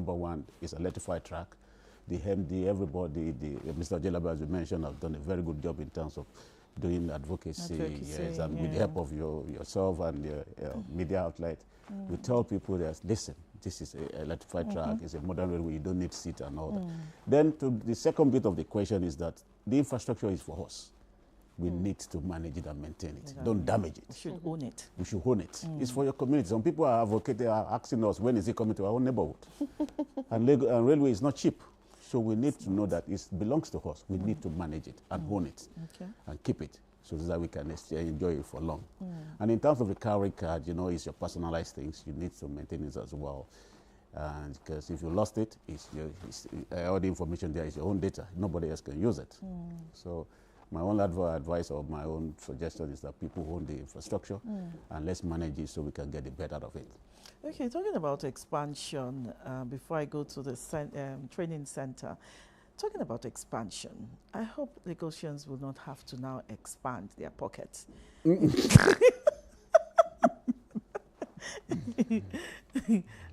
number one is electrified track. The MD, everybody, Mr. Jelaba, as you mentioned, have done a very good job in terms of doing advocacy, yes, and with the help of yourself and your media outlet. We tell people that, listen, this is an electrified track, it's a modern railway, you don't need seat and all that. Then to the second bit of the question is that the infrastructure is for us. We need to manage it and maintain it. Don't damage it. We should own it. We should own it. It's for your community. Some people are advocating, are asking us, when is it coming to our own neighborhood? and railway is not cheap. So we need to know that it belongs to us. We need to manage it and own it and keep it so that we can enjoy it for long. And in terms of the carry card, you know, it's your personalized things. You need to maintain it as well. And because if you lost it, all the information there is your own data. Nobody else can use it. So my own advice or my own suggestion is that people own the infrastructure and let's manage it so we can get the better out of it. Okay, talking about expansion, before I go to the training center, talking about expansion, I hope Lagosians will not have to now expand their pockets.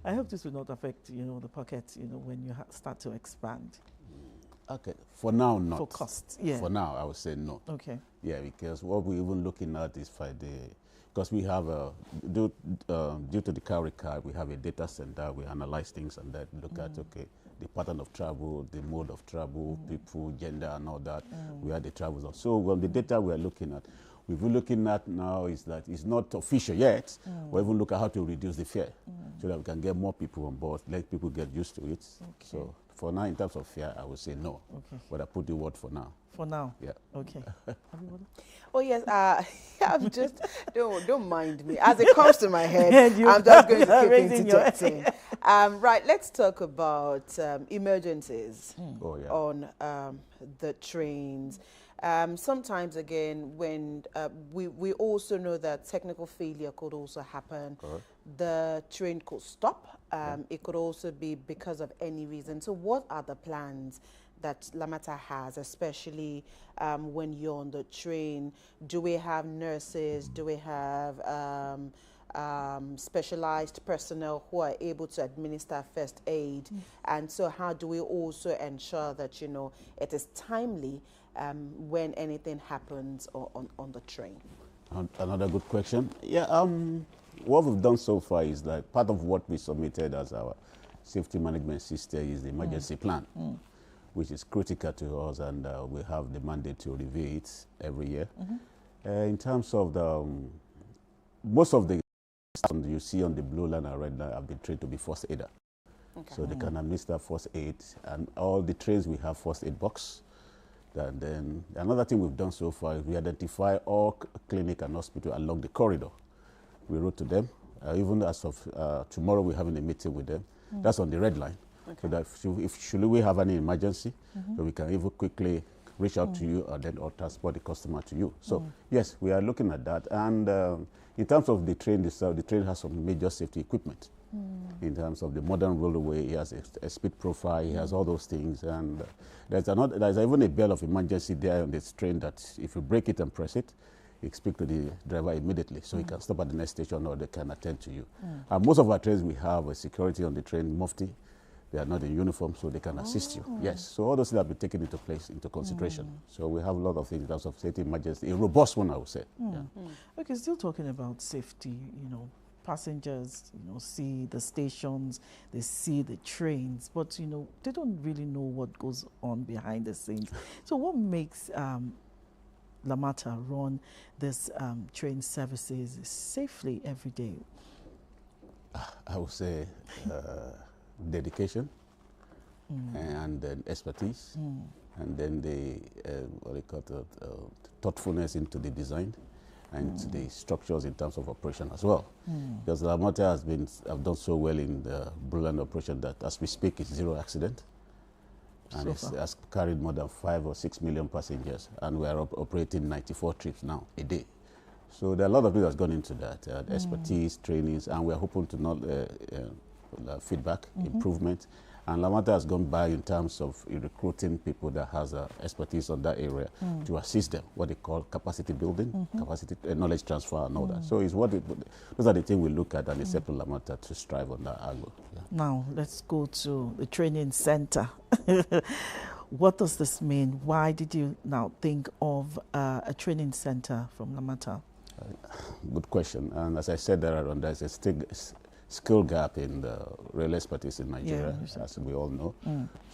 I hope this will not affect, you know, the pockets, you know, when you start to expand. Okay, for now, not. For cost, yeah. For now, I would say no. Okay. Yeah, because what we're even looking at is because we have due to the carry card, we have a data center. We analyze things and then look at the pattern of travel, the mode of travel, people, gender, and all that. Where the travels are. So the data we are looking at, we're looking at now is that it's not official yet. We even look at how to reduce the fare so that we can get more people on board, let people get used to it. So for now, in terms of fare, I would say no. But I put the word for now. For now? Yeah. Okay. Oh, yes. I'm just, don't mind me. As it comes to my head, I'm just going to keep interjecting. Right, let's talk about emergencies on the trains. Sometimes, again, when we also know that technical failure could also happen. The train could stop. It could also be because of any reason. So what are the plans that LAMATA has, especially when you're on the train? Do we have nurses? Do we have specialized personnel who are able to administer first aid? And so how do we also ensure that, you know, it is timely when anything happens on the train? Another good question. Yeah, what we've done so far is that part of what we submitted as our safety management system is the emergency plan, which is critical to us, and we have the mandate to review it every year. In terms of most of the you see on the blue line and red line have been trained to be first aider. So they can administer first aid, and all the trains we have first aid box. And then another thing we've done so far is we identify all clinic and hospital along the corridor. We wrote to them. Even as of tomorrow, we're having a meeting with them. That's on the red line. So that should we have any emergency, so we can even quickly reach out to you and then or transport the customer to you. So yes, we are looking at that. And in terms of the train itself, the train has some major safety equipment. In terms of the modern railway, he has a speed profile, he has all those things. And there's even a bell of emergency there on this train that if you break it and press it, you speak to the driver immediately, so he can stop at the next station or they can attend to you. And most of our trains, we have a security on the train, mufti. They are not in uniform, so they can assist you. Yes, so all those things have been taken into consideration. So we have a lot of things in terms of safety, emergency, a robust one, I would say. Okay, still talking about safety, you know, passengers, you know, see the stations, they see the trains, but, you know, they don't really know what goes on behind the scenes. So what makes LAMATA run this train services safely every day? I would say dedication and then expertise, and then the thoughtfulness into the design and to the structures in terms of operation as well. Because LAMATA have done so well in the Brilliant operation that as we speak, it's zero accident. And it has carried more than 5 or 6 million passengers, and we are operating 94 trips now a day. So there are a lot of people that's gone into that, expertise, trainings, and we are hoping to not feedback, improvement, And LAMATA has gone by in terms of recruiting people that has expertise on that area to assist them, what they call capacity building, capacity knowledge transfer and all that. So it's those are the things we look at and it's helping LAMATA to strive on that angle. Yeah. Now, let's go to the training center. What does this mean? Why did you now think of a training center from LAMATA? Good question. And as I said earlier on, there's a skill gap in the rail expertise in Nigeria, as we all know.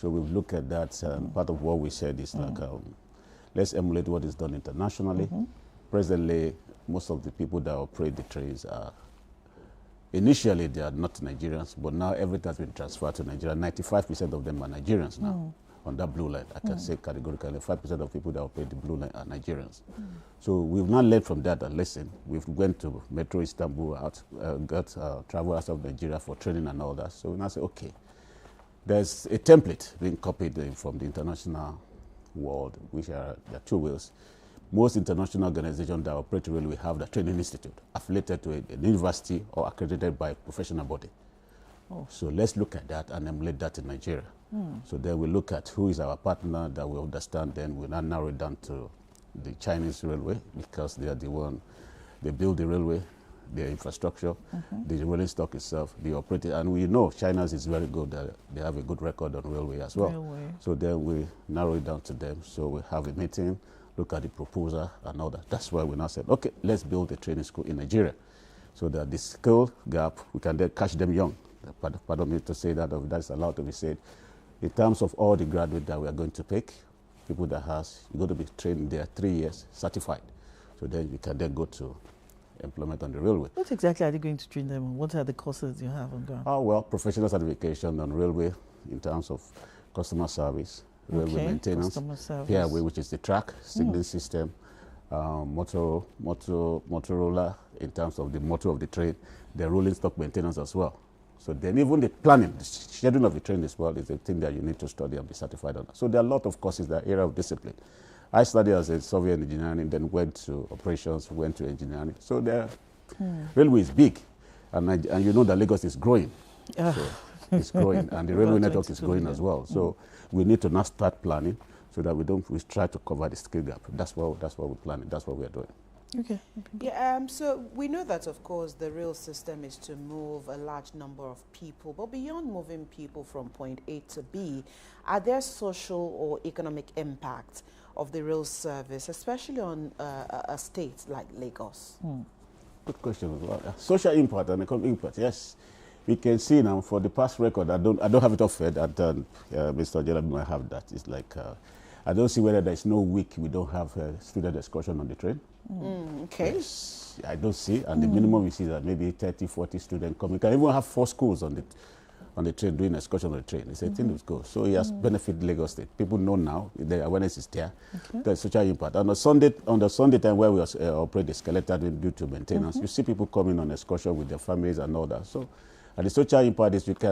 So we've looked at that, and part of what we said is like, let's emulate what is done internationally. Presently, most of the people that operate the trains are, initially they are not Nigerians, but now everything has been transferred to Nigeria. 95% of them are Nigerians now. On that blue line, I can say categorically 5% of people that operate the blue line are Nigerians. So we've now learned from that a lesson. We've went to Metro Istanbul, got travel out of Nigeria for training and all that. So we now say, okay, there's a template being copied from the international world, which are the two wheels. Most international organizations that operate railway have the training institute affiliated to a university or accredited by a professional body. So let's look at that and emulate that in Nigeria. So then we look at who is our partner that we understand, then we now narrow it down to the Chinese railway, because they are the one, they build the railway, their infrastructure, the rolling stock itself, the operating, and we know China's is very good, they have a good record on railway as well. So then we narrow it down to them. So we have a meeting, look at the proposal and all that. That's why we now said, okay, let's build a training school in Nigeria, so that the skill gap, we can then catch them young. Pardon me to say that, if that's allowed to be said. In terms of all the graduates that we are going to pick, people that you're going to be trained there 3 years, certified. So then you can then go to employment on the railway. What exactly are they going to train them on? What are the courses you have on ground? Oh, well, professional certification on railway in terms of customer service, railway maintenance, PIW, which is the track, signaling system, Motorola in terms of the motor of the train, the rolling stock maintenance as well. So then even the planning, the schedule of the train as well is a thing that you need to study and be certified on. So there are a lot of courses that area of discipline. I studied as a surveyor in engineering, then went to operations, went to engineering. So the railway is big, and you know that Lagos is growing. So it's growing, and the railway network is growing as well. So we need to now start planning so that we try to cover the skill gap. That's what we're planning. That's what we are doing. Okay. Yeah, so we know that, of course, the rail system is to move a large number of people, but beyond moving people from point A to B, are there social or economic impacts of the rail service, especially on a state like Lagos? Good question as well. Social impact and economic impact, yes. We can see now for the past record, I don't have it off head, Mr. Jelabi might have that. It's like, I don't see whether there's no week we don't have student excursion on the train. Okay. Yes, I don't see, and the minimum we see that maybe 30, 40 students come. We can even have 4 schools on the train doing excursion on the train. It's a thing that goes. So it has benefited Lagos State. People know now, the awareness is there. There's social impact. On the Sunday time where we operate the skeleton due to maintenance, you see people coming on excursion with their families and all that. So and the social impact is it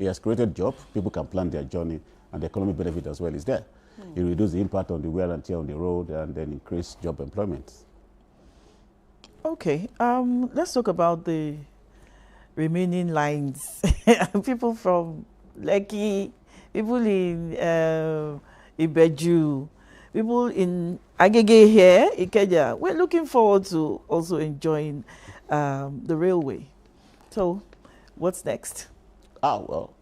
has created jobs, people can plan their journey, and the economic benefit as well is there. It reduces the impact on the wear and tear on the road and then increase job employment. Okay, let's talk about the remaining lines. People from Lekki, people in Ibeju, people in Agege here, Ikeja. We're looking forward to also enjoying the railway. So, what's next? Well,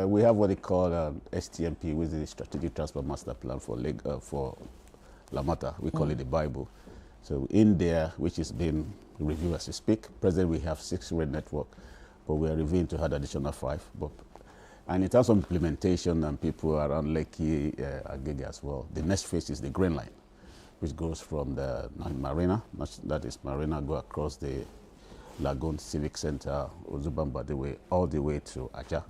we have what they call STMP, which is the Strategic Transport Master Plan for LAMATA. We call it the Bible. So in there, which is being reviewed as we speak, presently we have 6 rail network, but we are reviewing to add additional 5. And in terms of implementation and people around Lekki, Agege as well, the next phase is the Green Line, which goes from the Marina, that is Marina, go across the Lagoon Civic Center, Ozubamba, all the way to Aja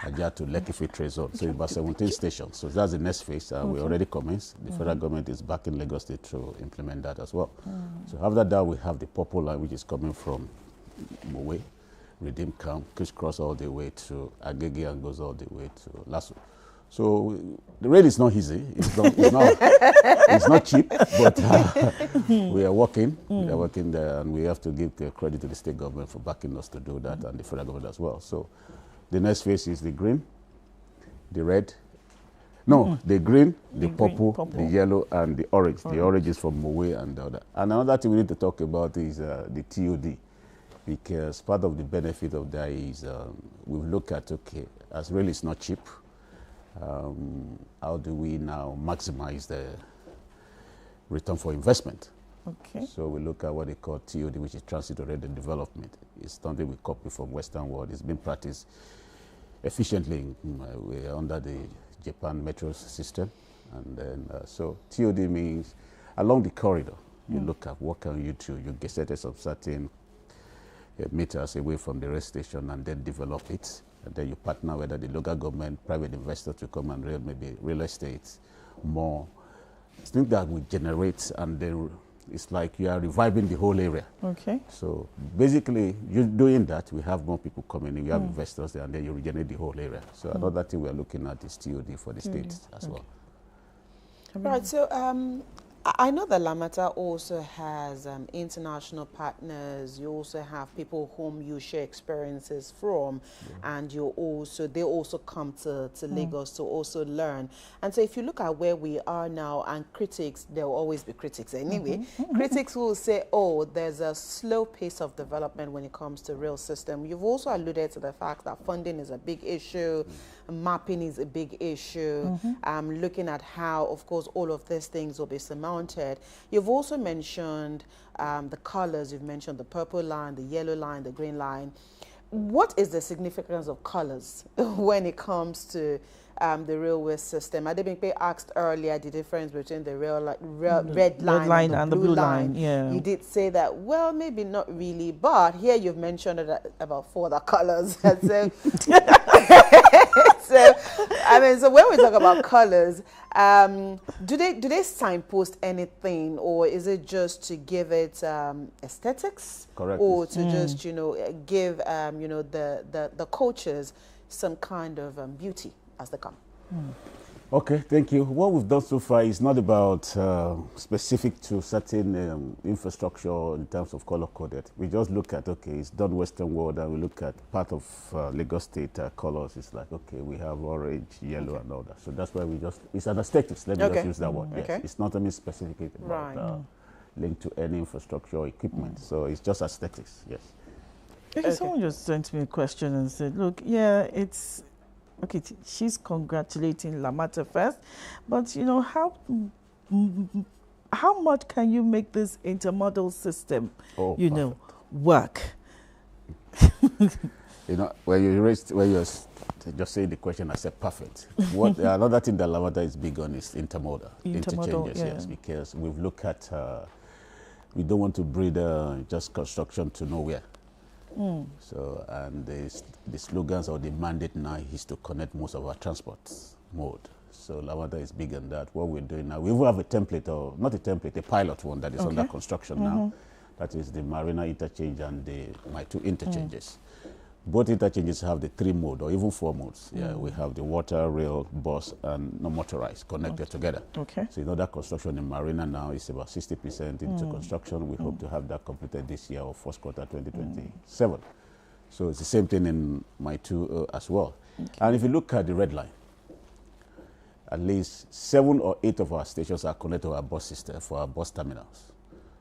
to Lekki Free Trade Zone. So it's about 17 stations. So that's the next phase. We already commenced. The federal government is backing Lagos State to implement that as well. So after that, we have the Purple Line, which is coming from Mowe, Redeem Camp, crisscross all the way to Agege and goes all the way to Lasso. So the rail is not easy. It's not cheap, but we are working. We are working there, and we have to give the credit to the state government for backing us to do that, and the federal government as well. So the next phase is the green. the red, no, the green, the purple, the yellow, and the orange. The orange is from Mowe and the other. And another thing we need to talk about is the TOD, because part of the benefit of that is we've looked at, okay, as rail is not cheap, how do we now maximize the return for investment? Okay. So we look at what they call TOD, which is transit-oriented development. It's something we copy from Western world. It's been practiced efficiently under the Japan metro system. And then, so TOD means along the corridor, you look at what can you do. You get set some certain meters away from the rail station and then develop it. And then you partner whether the local government, private investor to come and rail, maybe real estate, more. It's things that we generate, and then it's like you are reviving the whole area. Okay. So basically, you're doing that. We have more people coming in. We have investors there, and then you regenerate the whole area. So another thing we are looking at is TOD for the states as well. Right. So I know that LAMATA also has international partners. You also have people whom you share experiences from, and they also come to Lagos to also learn. And so if you look at where we are now, and critics, there will always be critics anyway. Critics will say, oh, there's a slow pace of development when it comes to rail system. You've also alluded to the fact that funding is a big issue, mapping is a big issue, looking at how, of course, all of these things will be surmounted. You've also mentioned the colors. You've mentioned the purple line, the yellow line, the green line. What is the significance of colors when it comes to the railway system? Adebimpe asked earlier the difference between the red line and the blue line. Yeah. You did say that, well, maybe not really, but here you've mentioned about 4 other colors. So, I mean, so when we talk about colors, do they signpost anything, or is it just to give it aesthetics? Correct. Or to just, you know, give, you know, the coaches some kind of beauty as they come? Okay, thank you. What we've done so far is not about specific to certain infrastructure in terms of color coded. We just look at, okay, it's done Western world, and we look at part of Lagos State colors. It's like, okay, we have orange, yellow, and all that. So that's why we just, it's an aesthetics. Let me just use that word. Yes. It's not any specific about linked to any infrastructure or equipment. So it's just aesthetics, yes. Okay, someone just sent me a question and said, look, yeah, it's, okay, she's congratulating LAMATA first, but you know, how much can you make this intermodal system, you know, work? You know, when you just say the question, I said perfect. What another thing that LAMATA is big on is intermodal interchanges, yes, because we've looked at we don't want to breed just construction to nowhere. So, and the slogans or the mandate now is to connect most of our transport mode. So LAMATA is big on that. What we're doing now, we will have a template, or not a template, a pilot one that is under construction now. That is the Marina interchange and my 2 interchanges. Both interchanges have the 3 mode or even 4 modes. Yeah, we have the water, rail, bus, and no motorized connected together. Okay. So you know that construction in Marina now is about 60% into construction. We hope to have that completed this year or first quarter 2027. So it's the same thing in my 2 as well. And if you look at the red line, at least 7 or 8 of our stations are connected to our bus system for our bus terminals.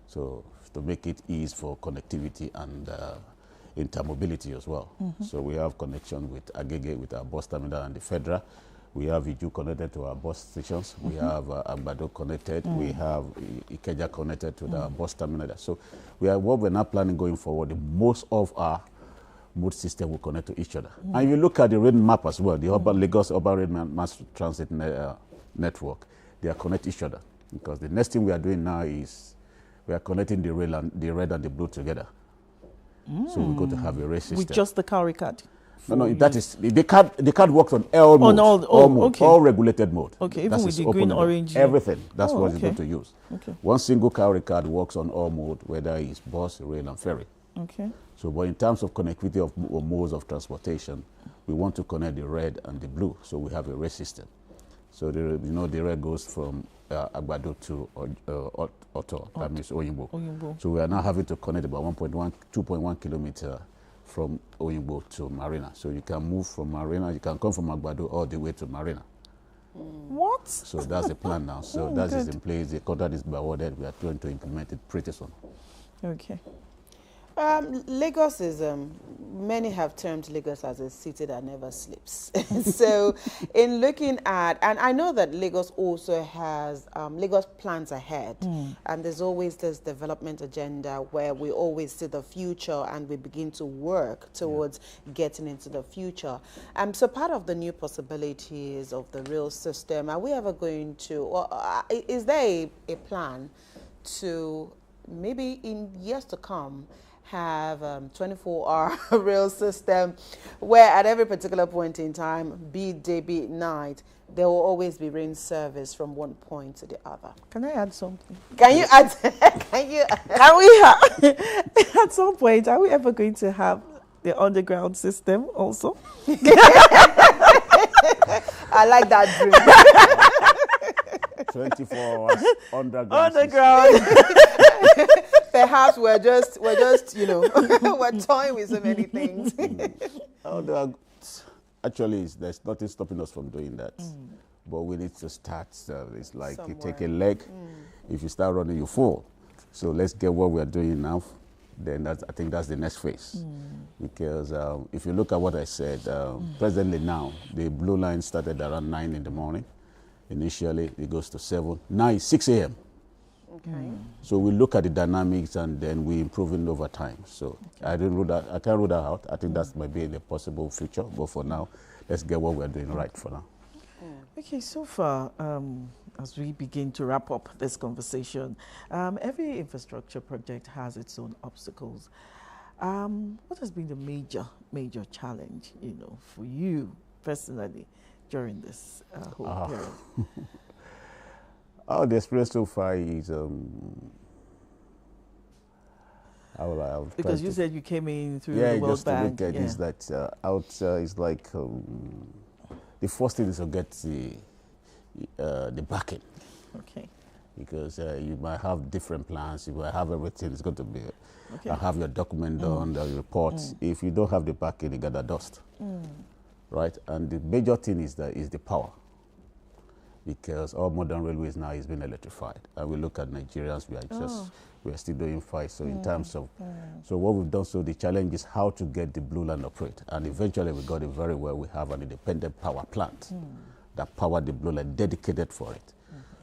So to make it easy for connectivity and intermobility as well. So we have connection with Agege, with our bus terminal, and the Federal. We have Iju connected to our bus stations. We have Agbado connected. We have Ikeja connected to the bus terminal. So what we're now planning going forward, most of our mode system will connect to each other. And if you look at the rail map as well, the Lagos Urban Rail Mass Transit Network, they are connected to each other. Because the next thing we are doing now is we are connecting the red and the blue together. So we're going to have a rail system. With just the Cowrie card? No, that is, the card works on all modes. All regulated mode. Okay, even with the green, orange. Everything, that's what it's going to use. One single Cowrie card works on all modes, whether it's bus, rail, and ferry. So, but in terms of connectivity of modes of transportation, we want to connect the red and the blue, so we have a rail system. So, the red goes from Agbado to Oto, that means Oyinbo. So we are now having to connect about 2.1 kilometer from Oyingbo to Marina. So you can move from Marina, you can come from Agbado all the way to Marina. What? So that's the plan now. So that is in place. The contract is awarded. We are trying to implement it pretty soon. Okay. Lagos is, many have termed Lagos as a city that never sleeps. So in looking at, and I know that Lagos also has, Lagos plans ahead. And there's always this development agenda where we always see the future and we begin to work towards getting into the future. So part of the new possibilities of the rail system, are we ever going to, or is there a plan to maybe in years to come have 24-hour rail system where at every particular point in time, be it day, be it night, there will always be rail service from one point to the other? Can I add something? Can you add? Can we have, at some point, are we ever going to have the underground system also? I like that dream. 24 hours underground. Perhaps we're just you know we're toying with so many things. Actually, there's nothing stopping us from doing that. But we need to start. It's like somewhere. You take a leg. If you start running, you fall. So let's get what we're doing now. Then I think that's the next phase. Because if you look at what I said, presently now, the blue line started around 9 in the morning. Initially, it goes to 7. Now it's 6 a.m. Okay. So we look at the dynamics and then we improve it over time. So I can't rule that out. I think that might be in the possible future. But for now, let's get what we're doing right for now. Okay, so far, as we begin to wrap up this conversation, every infrastructure project has its own obstacles. What has been the major challenge, for you personally during this whole period? The experience so far is because you said you came in through the World Bank. To look at is that it's like the first thing is to get the backing. Okay. Because you might have different plans, you might have everything. It's going to be have your document done, the reports. If you don't have the backing, you get the dust, right? And the major thing is the power. Because all modern railways now is being electrified. And we look at Nigerians, we are still doing fine. So in terms of, so what we've done, so the challenge is how to get the blue line operate. And eventually we got it very well. We have an independent power plant that powered the blue line, dedicated for it.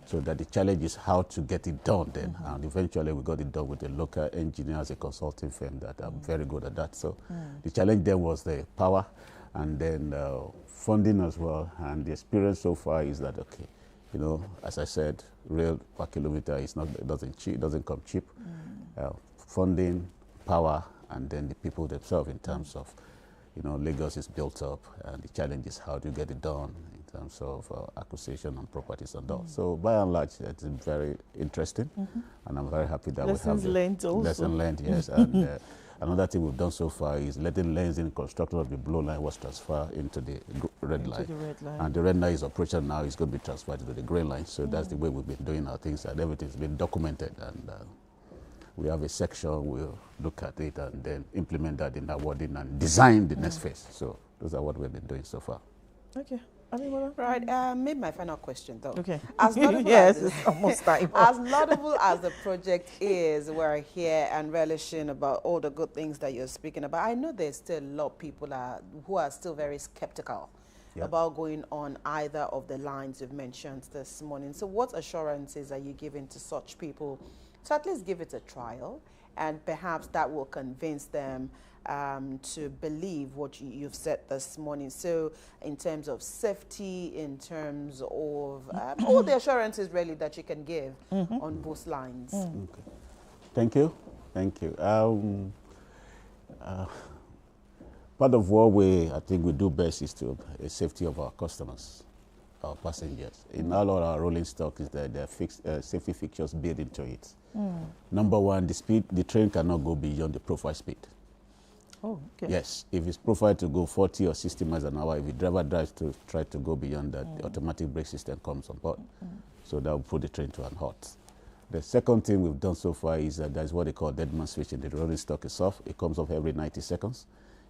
So that the challenge is how to get it done then. And eventually we got it done with the local engineers, a consulting firm that are very good at that. So the challenge then was the power and then funding as well. And the experience so far is that, okay, as I said, rail per kilometer is doesn't come cheap. Funding, power, and then the people themselves in terms of, Lagos is built up, and the challenge is how to get it done in terms of acquisition and properties and all. So by and large, it's very interesting, and I'm very happy that we have lesson learned, yes. And another thing we've done so far is letting lanes in construction of the blue line was transferred into the red line. And the red line is operational now, it's going to be transferred to the green line. So that's the way we've been doing our things, and everything's been documented. And we have a section, we'll look at it and then implement that in awarding and design the next phase. So those are what we've been doing so far. Okay. Right. Maybe my final question, though. Okay. As yes, it's almost time. As laudable as the project is, we're here and relishing about all the good things that you're speaking about. I know there's still a lot of people who are still very skeptical about going on either of the lines you've mentioned this morning. So what assurances are you giving to such people to at least give it a trial, and perhaps that will convince them to believe what you've said this morning? So in terms of safety, in terms of all the assurances really that you can give on both lines. Okay. Thank you. Part of what I think we do best is to safety of our customers, our passengers. In all of our rolling stock is that there are safety fixtures built into it. Number one, the train cannot go beyond the profile speed. Oh, okay. Yes, if it's profiled to go 40 or 60 miles an hour, if the driver drives to try to go beyond that, the automatic brake system comes on board. So that will put the train to an halt. The second thing we've done so far is that there's what they call dead man switch, and the rolling stock is off. It comes off every 90 seconds.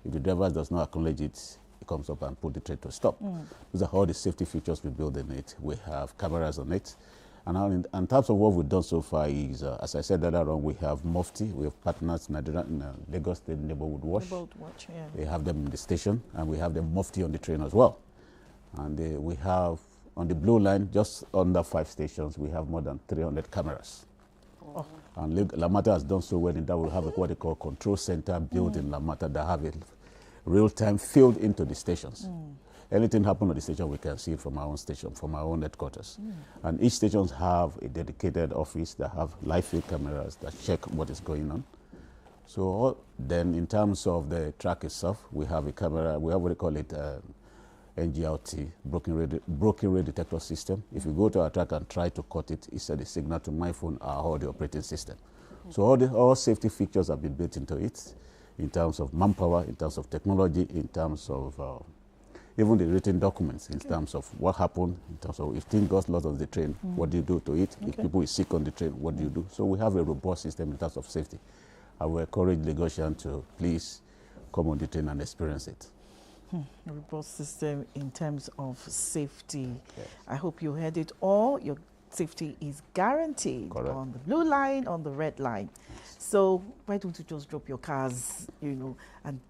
If the driver does not acknowledge it, it comes up and put the train to stop. Those are all the safety features we build in it. We have cameras on it. And in terms of what we've done so far is, as I said earlier on, we have Mufti, we have partners in Lagos State Neighborhood Watch. Neighborhood Watch, yeah. They have them in the station, and we have the Mufti on the train as well. And we have, on the Blue Line, just under 5 stations, we have more than 300 cameras. Oh. And LAMATA has done so well in that we have what they call control center built in LAMATA that have a real-time field into the stations. Anything happen on the station, we can see it from our own station, from our own headquarters. And each stations have a dedicated office that have live field cameras that check what is going on. So then in terms of the track itself, we have a camera, we have what they call it NGRT, broken rate detector system. If you go to our track and try to cut it, it sends a signal to my phone or the operating system. So all safety features have been built into it in terms of manpower, in terms of technology, in terms of even the written documents, in terms of what happened, in terms of if things got lost on the train, what do you do to it? If people is sick on the train, what do you do? So we have a robust system in terms of safety. I will encourage Lagosians to please come on the train and experience it. A robust system in terms of safety. Yes. I hope you heard it all. Your safety is guaranteed. Correct. On the blue line, on the red line. So why don't you just drop your cars, and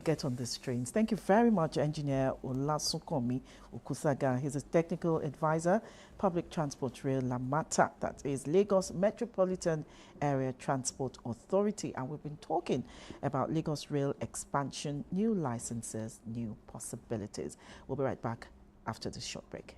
get on these trains? Thank you very much, Engineer Olasukomi Okusaga. He's a technical advisor, Public Transport Rail LAMATA, that is Lagos Metropolitan Area Transport Authority. And we've been talking about Lagos Rail expansion, new licenses, new possibilities. We'll be right back after this short break.